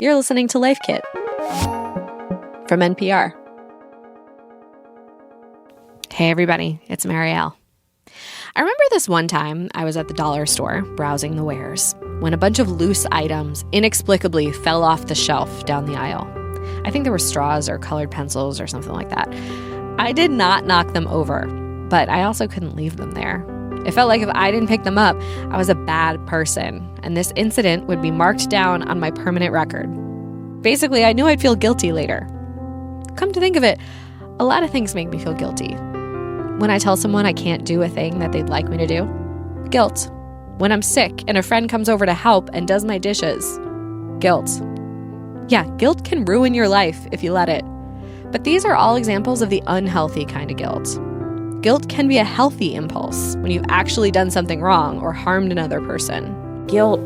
You're listening to Life Kit from NPR. Hey everybody, it's Marielle. I remember this one time I was at the dollar store browsing the wares when a bunch of loose items inexplicably fell off the shelf down the aisle. I think there were straws or colored pencils or something like that. I did not knock them over, but I also couldn't leave them there. It felt like if I didn't pick them up, I was a bad person, and this incident would be marked down on my permanent record. Basically, I knew I'd feel guilty later. Come to think of it, a lot of things make me feel guilty. When I tell someone I can't do a thing that they'd like me to do, guilt. When I'm sick and a friend comes over to help and does my dishes, guilt. Yeah, guilt can ruin your life if you let it. But these are all examples of the unhealthy kind of guilt. Guilt can be a healthy impulse when you've actually done something wrong or harmed another person. Guilt,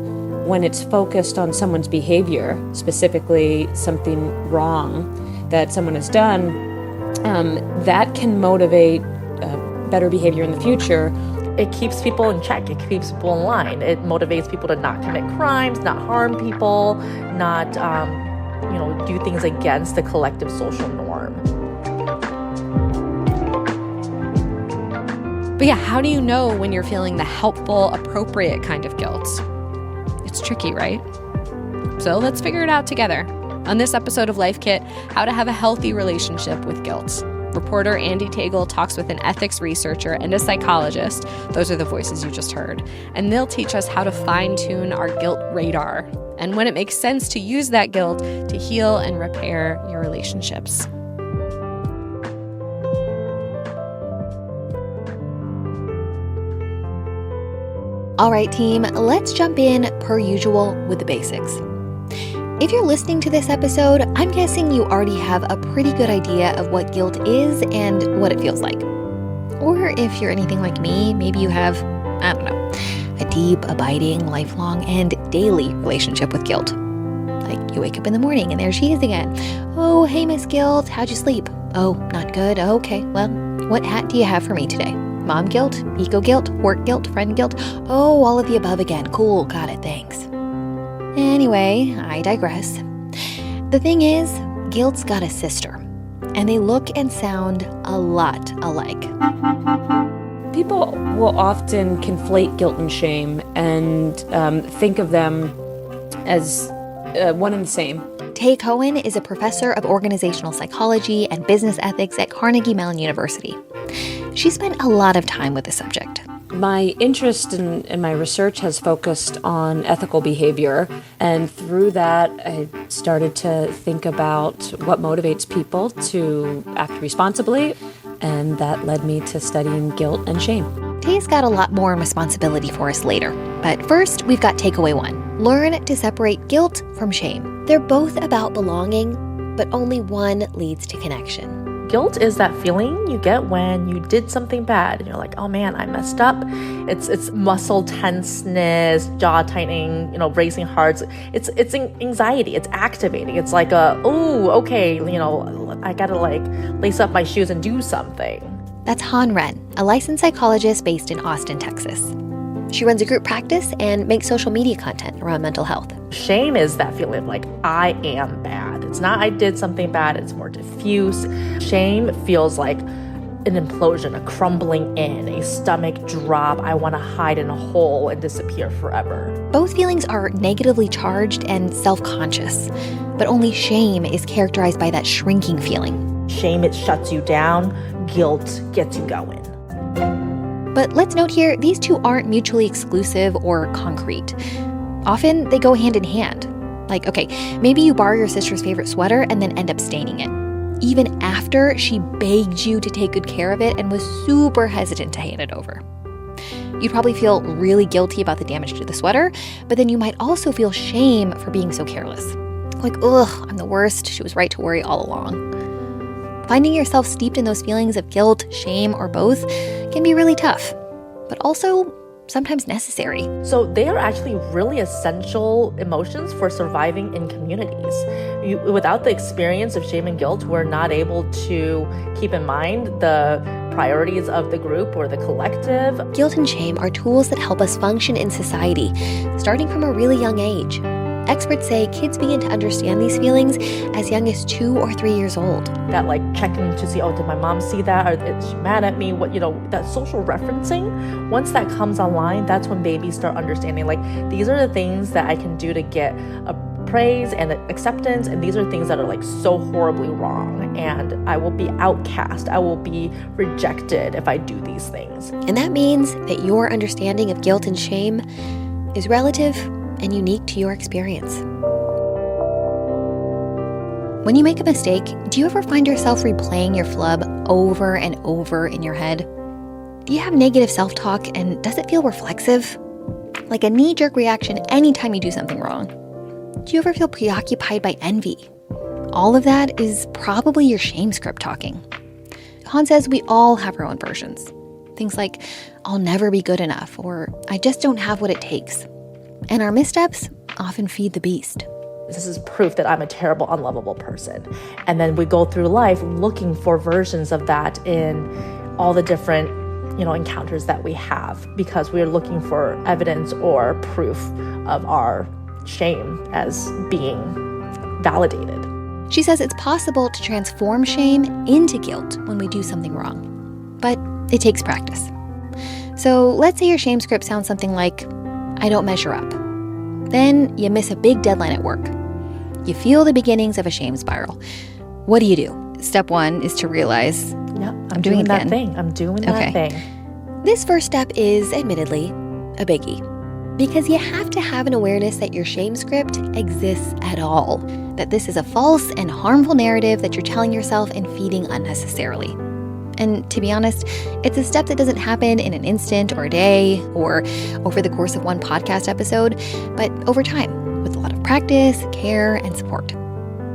when it's focused on someone's behavior, specifically something wrong that someone has done, that can motivate better behavior in the future. It keeps people in check. It keeps people in line. It motivates people to not commit crimes, not harm people, not do things against the collective social norm. But yeah, how do you know when you're feeling the helpful, appropriate kind of guilt? It's tricky, right? So let's figure it out together. On this episode of Life Kit, how to have a healthy relationship with guilt. Reporter Andy Tagle talks with an ethics researcher and a psychologist. Those are the voices you just heard. And they'll teach us how to fine-tune our guilt radar and when it makes sense to use that guilt to heal and repair your relationships. All right, team, let's jump in per usual with the basics. If you're listening to this episode, I'm guessing you already have a pretty good idea of what guilt is and what it feels like. Or if you're anything like me, maybe you have, a deep, abiding, lifelong, and daily relationship with guilt. Like you wake up in the morning and there she is again. Oh, hey, Miss Guilt, how'd you sleep? Oh, not good. Oh, okay, well, what hat do you have for me today? Mom guilt, eco guilt, work guilt, friend guilt? Oh, all of the above again. Cool, got it, thanks. Anyway, I digress. The thing is, guilt's got a sister, and they look and sound a lot alike. People will often conflate guilt and shame and think of them as one and the same. Tay Cohen is a professor of organizational psychology and business ethics at Carnegie Mellon University. She spent a lot of time with the subject. My interest in my research has focused on ethical behavior, and through that I started to think about what motivates people to act responsibly, and that led me to studying guilt and shame. Tay's got a lot more responsibility for us later, but first we've got takeaway 1. Learn to separate guilt from shame. They're both about belonging, but only one leads to connection. Guilt is that feeling you get when you did something bad and you're like, oh man, I messed up. It's muscle tenseness, jaw tightening, racing hearts. It's anxiety. It's activating. It's like okay, I gotta lace up my shoes and do something. That's Han Ren, a licensed psychologist based in Austin, Texas. She runs a group practice and makes social media content around mental health. Shame is that feeling of I am bad. It's not I did something bad, it's more diffuse. Shame feels like an implosion, a crumbling in, a stomach drop. I want to hide in a hole and disappear forever. Both feelings are negatively charged and self-conscious, but only shame is characterized by that shrinking feeling. Shame, it shuts you down. Guilt gets you going. But let's note here, these two aren't mutually exclusive or concrete. Often they go hand in hand. Like, okay, maybe you borrow your sister's favorite sweater and then end up staining it, even after she begged you to take good care of it and was super hesitant to hand it over. You'd probably feel really guilty about the damage to the sweater, but then you might also feel shame for being so careless. Like, ugh, I'm the worst. She was right to worry all along. Finding yourself steeped in those feelings of guilt, shame, or both can be really tough, but also sometimes necessary. So they are actually really essential emotions for surviving in communities. Without the experience of shame and guilt, we're not able to keep in mind the priorities of the group or the collective. Guilt and shame are tools that help us function in society, starting from a really young age. experts say kids begin to understand these feelings as young as 2 or 3 years old. That like checking to see, oh, did my mom see that? Or is she mad at me? What, that social referencing, once that comes online, that's when babies start understanding, like, these are the things that I can do to get a praise and acceptance, and these are things that are like so horribly wrong, and I will be outcast, I will be rejected if I do these things. And that means that your understanding of guilt and shame is relative and unique to your experience. When you make a mistake, do you ever find yourself replaying your flub over and over in your head? Do you have negative self-talk, and does it feel reflexive? Like a knee-jerk reaction anytime you do something wrong? Do you ever feel preoccupied by envy? All of that is probably your shame script talking. Han says we all have our own versions. Things like, I'll never be good enough, or I just don't have what it takes. And our missteps often feed the beast. This is proof that I'm a terrible, unlovable person. And then we go through life looking for versions of that in all the different, encounters that we have, because we're looking for evidence or proof of our shame as being validated. She says it's possible to transform shame into guilt when we do something wrong, but it takes practice. So let's say your shame script sounds something like, I don't measure up. Then you miss a big deadline at work. You feel the beginnings of a shame spiral. What do you do? Step 1 is to realize, I'm doing that thing. I'm doing that thing. This first step is, admittedly, a biggie. Because you have to have an awareness that your shame script exists at all. That this is a false and harmful narrative that you're telling yourself and feeding unnecessarily. And to be honest, it's a step that doesn't happen in an instant or a day or over the course of one podcast episode, but over time with a lot of practice, care, and support.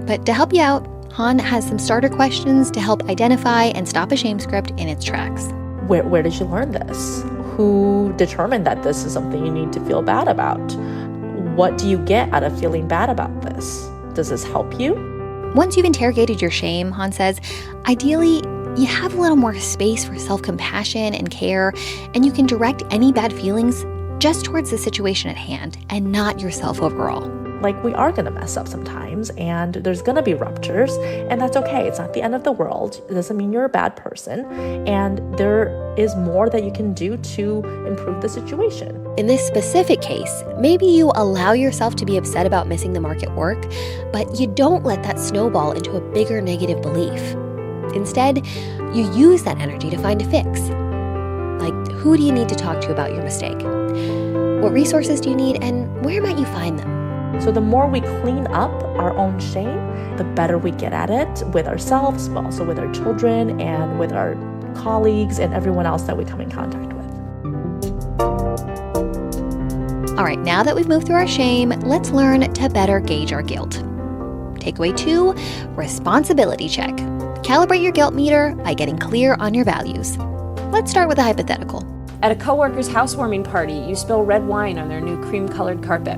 But to help you out, Han has some starter questions to help identify and stop a shame script in its tracks. Where did you learn this? Who determined that this is something you need to feel bad about? What do you get out of feeling bad about this? Does this help you? Once you've interrogated your shame, Han says, ideally, you have a little more space for self-compassion and care, and you can direct any bad feelings just towards the situation at hand and not yourself overall. Like, we are going to mess up sometimes, and there's going to be ruptures, and that's okay. It's not the end of the world. It doesn't mean you're a bad person, and there is more that you can do to improve the situation. In this specific case, maybe you allow yourself to be upset about missing the mark at work, but you don't let that snowball into a bigger negative belief. Instead, you use that energy to find a fix. Like, who do you need to talk to about your mistake? What resources do you need, and where might you find them? So the more we clean up our own shame, the better we get at it with ourselves, but also with our children and with our colleagues and everyone else that we come in contact with. All right, now that we've moved through our shame, let's learn to better gauge our guilt. Takeaway 2, responsibility check. Calibrate your guilt meter by getting clear on your values. Let's start with a hypothetical. At a coworker's housewarming party, you spill red wine on their new cream-colored carpet.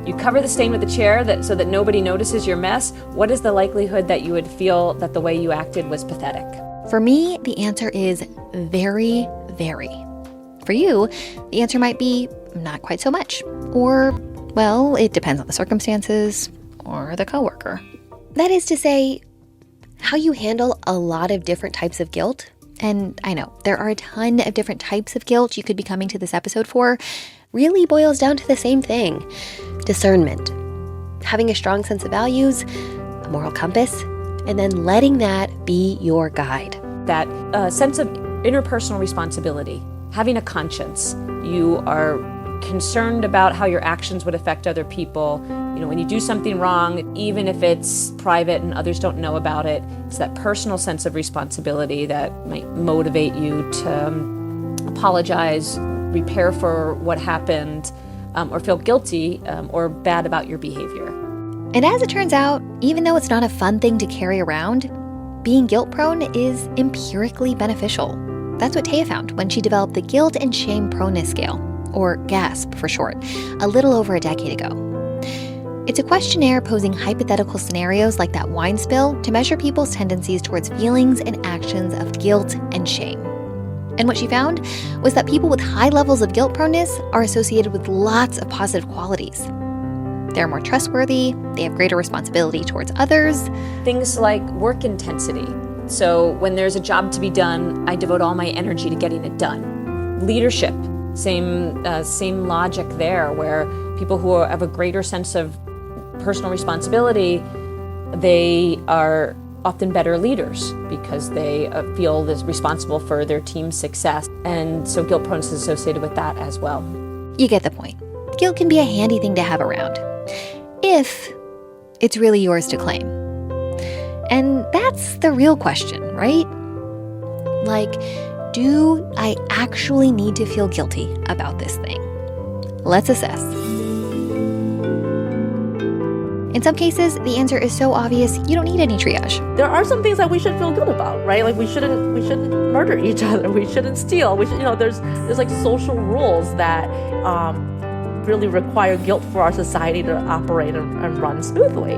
You cover the stain with a chair so that nobody notices your mess. What is the likelihood that you would feel that the way you acted was pathetic? For me, the answer is very, very. For you, the answer might be not quite so much. Or, well, it depends on the circumstances or the coworker. That is to say, how you handle a lot of different types of guilt. And I know there are a ton of different types of guilt you could be coming to this episode for, really boils down to the same thing: discernment. Having a strong sense of values, a moral compass, and then letting that be your guide. That sense of interpersonal responsibility, having a conscience. You are concerned about how your actions would affect other people. When you do something wrong, even if it's private and others don't know about it, it's that personal sense of responsibility that might motivate you to apologize, repair for what happened, or feel guilty or bad about your behavior. And as it turns out, even though it's not a fun thing to carry around, being guilt-prone is empirically beneficial. That's what Taya found when she developed the Guilt and Shame Proneness Scale, or GASP for short, a little over a decade ago. It's a questionnaire posing hypothetical scenarios like that wine spill to measure people's tendencies towards feelings and actions of guilt and shame. And what she found was that people with high levels of guilt proneness are associated with lots of positive qualities. they're more trustworthy, they have greater responsibility towards others. Things like work intensity. So when there's a job to be done, I devote all my energy to getting it done. Leadership, same logic there, where people who have a greater sense of personal responsibility, they are often better leaders because they feel responsible for their team's success. And so guilt prone is associated with that as well. You get the point. Guilt can be a handy thing to have around, if it's really yours to claim. And that's the real question, right? Like, do I actually need to feel guilty about this thing? Let's assess. In some cases, the answer is so obvious you don't need any triage. There are some things that we should feel good about, right? Like we shouldn't murder each other. We shouldn't steal. There's like social rules that really require guilt for our society to operate and run smoothly.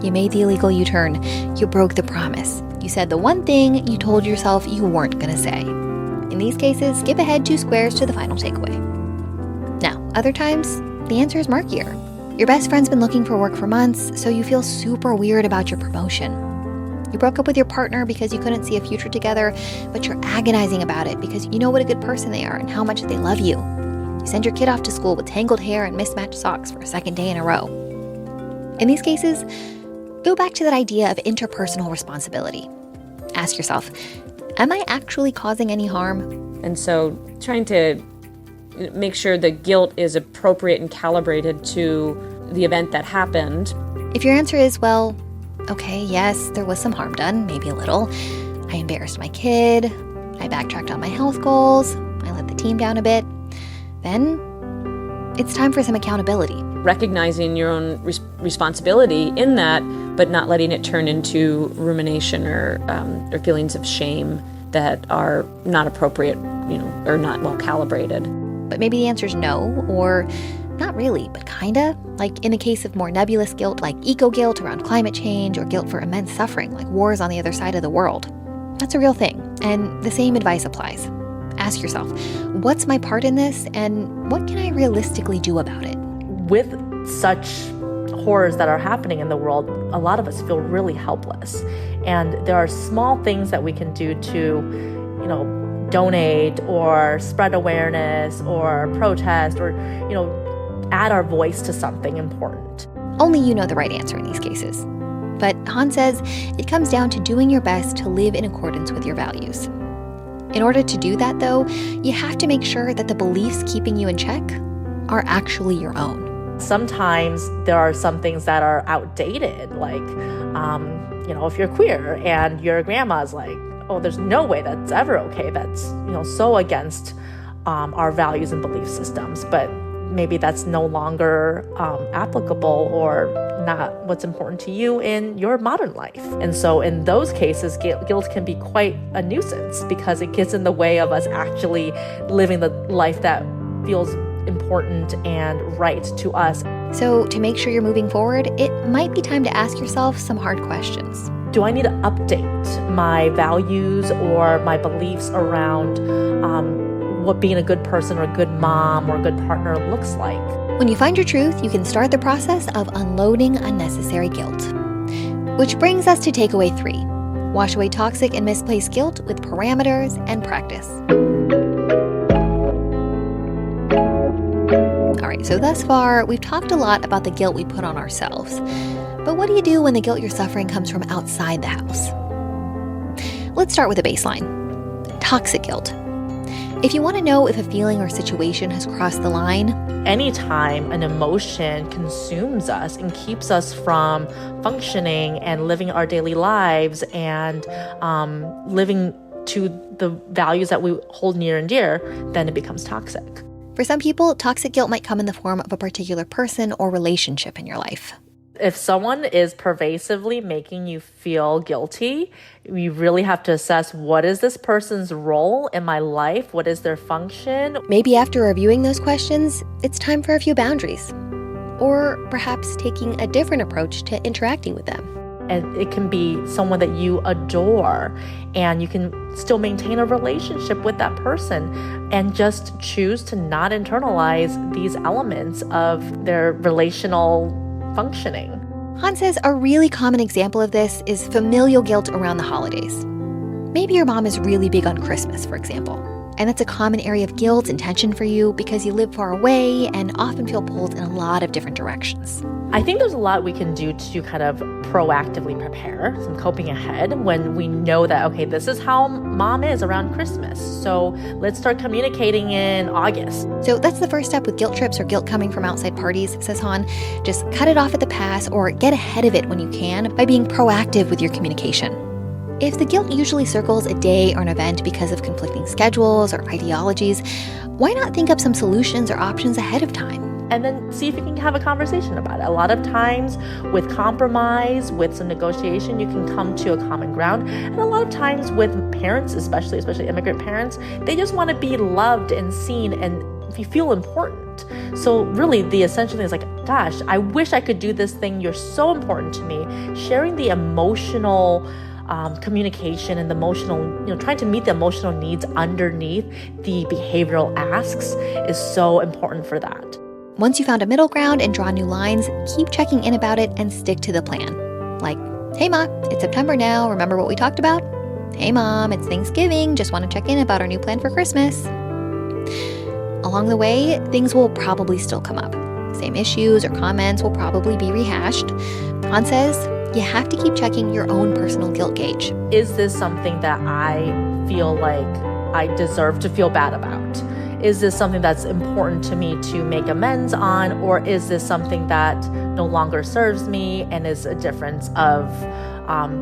You made the illegal U-turn. You broke the promise. You said the one thing you told yourself you weren't going to say. In these cases, skip ahead 2 squares to the final takeaway. Now, other times, the answer is murkier. Your best friend's been looking for work for months, so you feel super weird about your promotion. You broke up with your partner because you couldn't see a future together, but you're agonizing about it because you know what a good person they are and how much they love you. You send your kid off to school with tangled hair and mismatched socks for a second day in a row. In these cases, go back to that idea of interpersonal responsibility. Ask yourself, am I actually causing any harm? And so trying to make sure the guilt is appropriate and calibrated to the event that happened. If your answer is, well, okay, yes, there was some harm done, maybe a little. I embarrassed my kid. I backtracked on my health goals. I let the team down a bit. Then it's time for some accountability. Recognizing your own responsibility in that, but not letting it turn into rumination or feelings of shame that are not appropriate, or not well calibrated. But maybe the answer is no, or not really, but kinda. Like in the case of more nebulous guilt, like eco-guilt around climate change, or guilt for immense suffering, like wars on the other side of the world. That's a real thing, and the same advice applies. Ask yourself, what's my part in this, and what can I realistically do about it? With such horrors that are happening in the world, a lot of us feel really helpless. And there are small things that we can do to, donate or spread awareness or protest or, add our voice to something important. Only you know the right answer in these cases. But Han says it comes down to doing your best to live in accordance with your values. In order to do that, though, you have to make sure that the beliefs keeping you in check are actually your own. Sometimes there are some things that are outdated, like, if you're queer and your grandma's like, oh, there's no way that's ever okay. That's, so against our values and belief systems. But maybe that's no longer applicable or not what's important to you in your modern life. And so in those cases, guilt can be quite a nuisance because it gets in the way of us actually living the life that feels important and right to us. So to make sure you're moving forward, it might be time to ask yourself some hard questions. Do I need to update my values or my beliefs around what being a good person or a good mom or a good partner looks like? When you find your truth, you can start the process of unloading unnecessary guilt. Which brings us to takeaway 3. Wash away toxic and misplaced guilt with parameters and practice. All right, so thus far, we've talked a lot about the guilt we put on ourselves. But what do you do when the guilt you're suffering comes from outside the house? Let's start with a baseline. Toxic guilt. If you want to know if a feeling or situation has crossed the line, anytime an emotion consumes us and keeps us from functioning and living our daily lives and living to the values that we hold near and dear, then it becomes toxic. For some people, toxic guilt might come in the form of a particular person or relationship in your life. If someone is pervasively making you feel guilty, you really have to assess, what is this person's role in my life? What is their function? Maybe after reviewing those questions, it's time for a few boundaries. Or perhaps taking a different approach to interacting with them. And it can be someone that you adore, and you can still maintain a relationship with that person and just choose to not internalize these elements of their relational functioning. Han says a really common example of this is familial guilt around the holidays. Maybe your mom is really big on Christmas, for example, and that's a common area of guilt and tension for you because you live far away and often feel pulled in a lot of different directions. I think there's a lot we can do to kind of proactively prepare, some coping ahead when we know that, okay, this is how mom is around Christmas. So let's start communicating in August. So that's the first step with guilt trips or guilt coming from outside parties, says Han. Just cut it off at the pass or get ahead of it when you can by being proactive with your communication. If the guilt usually circles a day or an event because of conflicting schedules or ideologies, why not think up some solutions or options ahead of time? And then see if you can have a conversation about it. A lot of times with compromise, with some negotiation, you can come to a common ground. And a lot of times with parents, especially immigrant parents, they just want to be loved and seen and you feel important. So really the essential thing is like, gosh, I wish I could do this thing. You're so important to me. Sharing the emotional communication and the emotional, trying to meet the emotional needs underneath the behavioral asks is so important for that. Once you found a middle ground and draw new lines, keep checking in about it and stick to the plan. Like, hey Ma, it's September now, remember what we talked about? Hey Mom, it's Thanksgiving, just want to check in about our new plan for Christmas. Along the way, things will probably still come up. Same issues or comments will probably be rehashed. Han says, you have to keep checking your own personal guilt gauge. Is this something that I feel like I deserve to feel bad about? Is this something that's important to me to make amends on? Or is this something that no longer serves me and is a difference of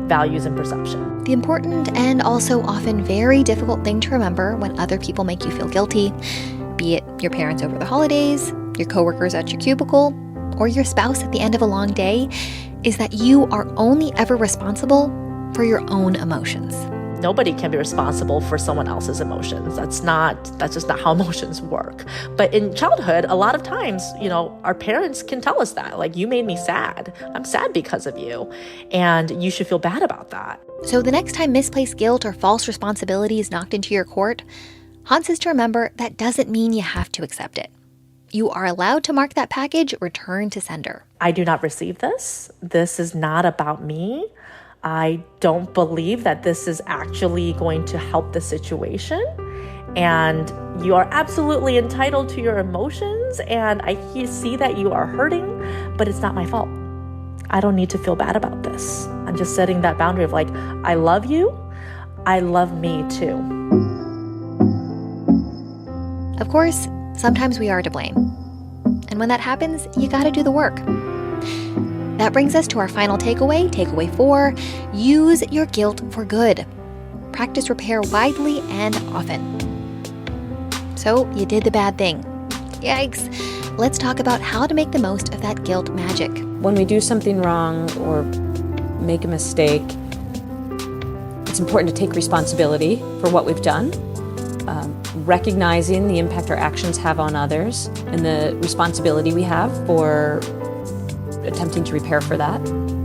values and perception? The important and also often very difficult thing to remember when other people make you feel guilty, be it your parents over the holidays, your coworkers at your cubicle, or your spouse at the end of a long day, is that you are only ever responsible for your own emotions. Nobody can be responsible for someone else's emotions. That's just not how emotions work. But in childhood, a lot of times, our parents can tell us that, like, you made me sad. I'm sad because of you. And you should feel bad about that. So the next time misplaced guilt or false responsibility is knocked into your court, Han says to remember that doesn't mean you have to accept it. You are allowed to mark that package return to sender. I do not receive this. This is not about me. I don't believe that this is actually going to help the situation. And you are absolutely entitled to your emotions. And I see that you are hurting, but it's not my fault. I don't need to feel bad about this. I'm just setting that boundary of like, I love you. I love me too. Of course, sometimes we are to blame. And when that happens, you gotta do the work. That brings us to our final takeaway 4, use your guilt for good. Practice repair widely and often. So you did the bad thing. Yikes. Let's talk about how to make the most of that guilt magic. When we do something wrong or make a mistake, it's important to take responsibility for what we've done, recognizing the impact our actions have on others and the responsibility we have for attempting to repair for that.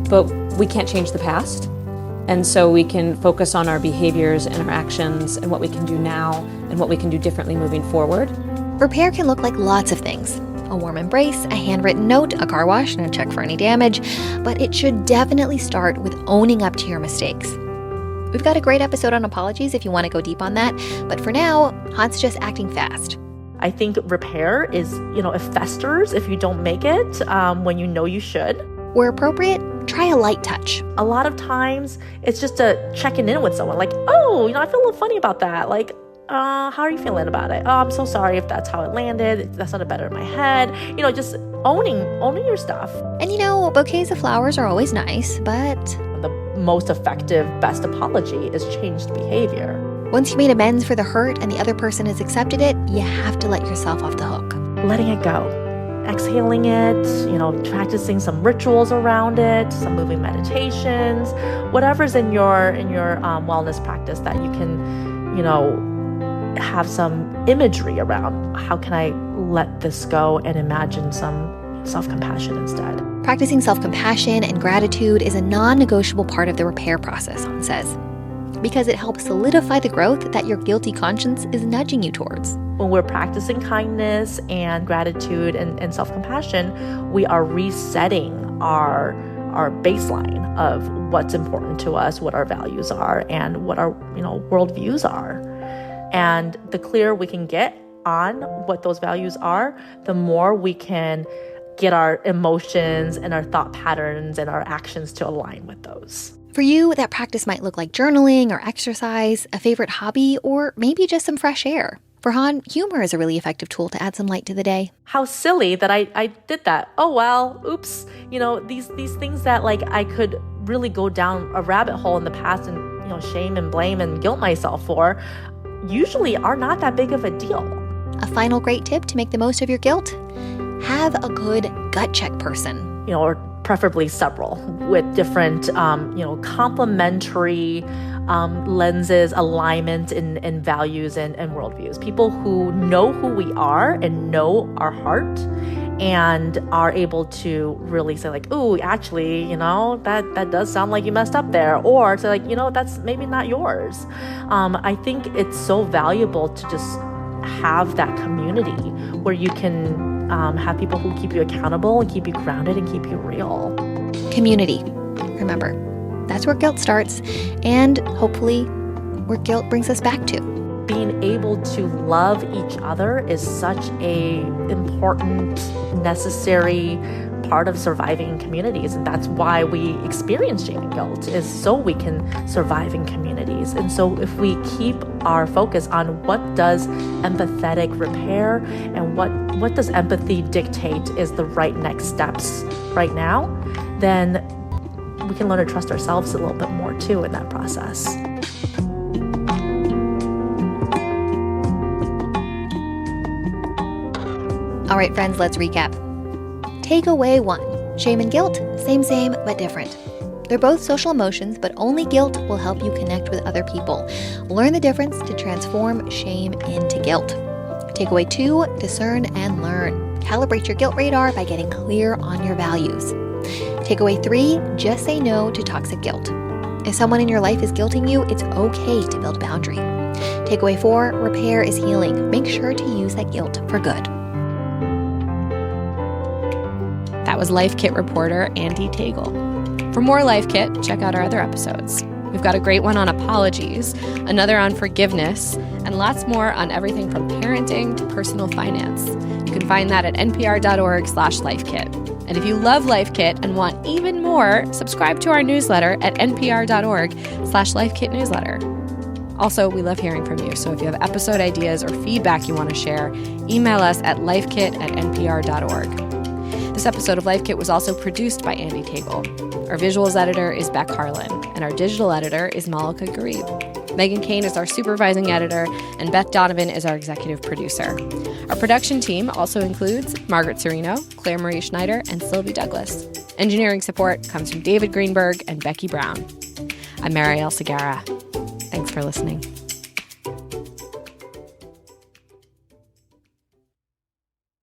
But we can't change the past. And so we can focus on our behaviors and our actions and what we can do now and what we can do differently moving forward. Repair can look like lots of things. A warm embrace, a handwritten note, a car wash, and a check for any damage. But it should definitely start with owning up to your mistakes. We've got a great episode on apologies if you want to go deep on that. But for now, Han's just acting fast. I think repair is, it festers if you don't make it when you know you should. Where appropriate, try a light touch. A lot of times, it's just a checking in with someone. Like, oh, I feel a little funny about that. Like, how are you feeling about it? Oh, I'm so sorry if that's how it landed. That sounded better in my head. Just owning your stuff. And bouquets of flowers are always nice, but the most effective, best apology is changed behavior. Once you made amends for the hurt and the other person has accepted it, you have to let yourself off the hook. Letting it go. Exhaling it, practicing some rituals around it, some moving meditations, whatever's in your wellness practice that you can, have some imagery around. How can I let this go and imagine some self-compassion instead? Practicing self-compassion and gratitude is a non-negotiable part of the repair process, Han says, because it helps solidify the growth that your guilty conscience is nudging you towards. when we're practicing kindness and gratitude and self-compassion, we are resetting our baseline of what's important to us, what our values are, and what our worldviews are. And the clearer we can get on what those values are, the more we can get our emotions and our thought patterns and our actions to align with those. For you, that practice might look like journaling or exercise, a favorite hobby, or maybe just some fresh air. For Han, humor is a really effective tool to add some light to the day. How silly that I did that. Oh, well, oops. These things that I could really go down a rabbit hole in the past and, shame and blame and guilt myself for usually are not that big of a deal. A final great tip to make the most of your guilt? Have a good gut check person. Or preferably several with different, complementary lenses, alignment in values and worldviews. People who know who we are and know our heart and are able to really say ooh, actually, that does sound like you messed up there. Or to that's maybe not yours. I think it's so valuable to just have that community where you can have people who keep you accountable and keep you grounded and keep you real. Community. Remember, that's where guilt starts, and hopefully where guilt brings us back to. Being able to love each other is such a important, necessary part of surviving in communities. And that's why we experience shame and guilt, is so we can survive in communities. And so if we keep our focus on what does empathetic repair and what does empathy dictate is the right next steps right now, then we can learn to trust ourselves a little bit more too in that process. All right, friends, let's recap. Takeaway 1. Shame and guilt, same, but different. They're both social emotions, but only guilt will help you connect with other people. Learn the difference to transform shame into guilt. Takeaway 2, discern and learn. Calibrate your guilt radar by getting clear on your values. Takeaway 3, just say no to toxic guilt. If someone in your life is guilting you, it's okay to build boundary. Takeaway 4, repair is healing. Make sure to use that guilt for good. That was Life Kit reporter Andy Tagle. For more Life Kit, check out our other episodes. We've got a great one on apologies, another on forgiveness, and lots more on everything from parenting to personal finance. You can find that at npr.org/lifekit. And if you love Life Kit and want even more, subscribe to our newsletter at npr.org/lifekitnewsletter. Also, we love hearing from you, so if you have episode ideas or feedback you want to share, email us at lifekit@npr.org. This episode of Life Kit was also produced by Andy Tagle. Our visuals editor is Beck Harlan, and our digital editor is Malika Garib. Megan Kane is our supervising editor, and Beth Donovan is our executive producer. Our production team also includes Margaret Serino, Claire Marie Schneider, and Sylvie Douglas. Engineering support comes from David Greenberg and Becky Brown. I'm Marielle Segarra. Thanks for listening.